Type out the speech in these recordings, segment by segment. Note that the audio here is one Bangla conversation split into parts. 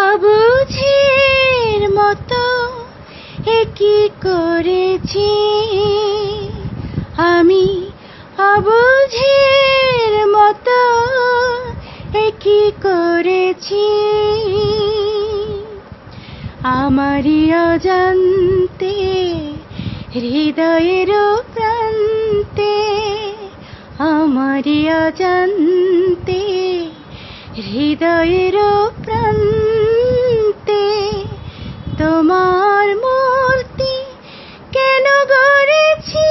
অবুঝের মতো একই করেছি আমি, অবুঝের মতো একই করেছি। আমারই অজান্তে হৃদয়ের প্রান্তে, আমারই অজান্তে হৃদয়ের প্রান্তে তোমার মূর্তি কেন গড়েছি,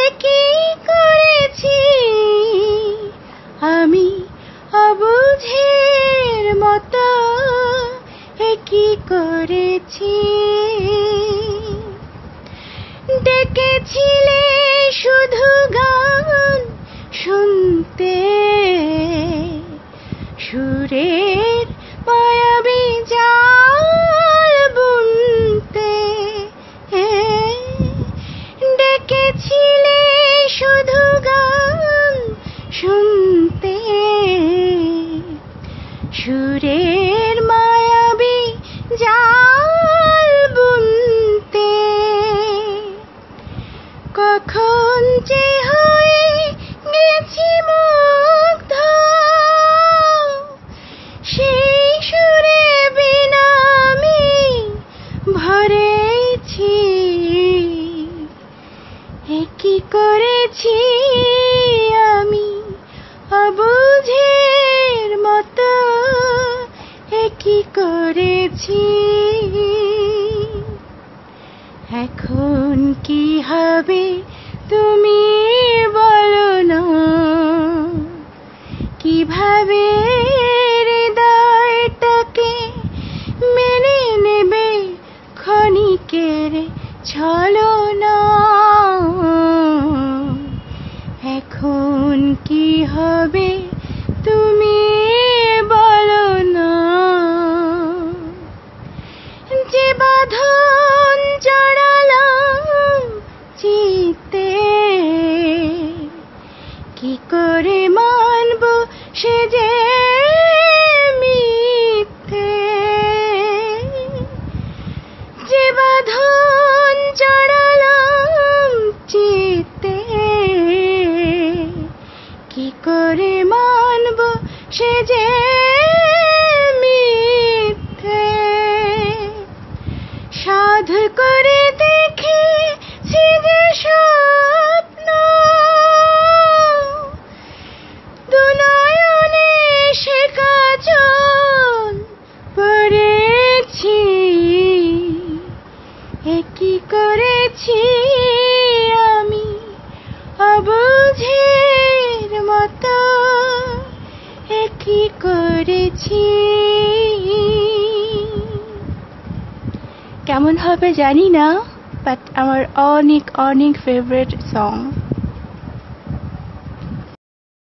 একই করেছি আমি, অবুঝের মতো একই করেছি। ডেকেছিলে শুধু গান শুনতে, সুরের মায়াবী জাল বুনতে। ডেকেছিলে শুধু গান শুনতে, সুরের মায়াবী জাল বুনতে। কখন যে হয়ে গেছি মুগ্ধ, সেই সুরে বিনা আমি ভরেছি। একই করেছি আমি, অবুঝের মতো একই করেছি। এখন কি হবে তুমি বলো না, কিভাবে হৃদয়টাকে মেনে নেবে ক্ষণিকের ছলনা। এখন কি হবে তুমি বলো না, যে বাঁধন জড়ালাম চিতে, কি করে মানব সে যে মিথ্যে। যে বাঁধন জড়ালাম চিতে, কি করে মানব সে যে মিথ্যে। সাধ করে দেখেছি যে স্বপ্ন, দুনয়নে সে কাজল পড়েছি। একই করেছি আমি, অবুঝের মতো একই করেছি। কেমন হবে জানি না, বাট আমার অনেক অনেক ফেভারিট সং।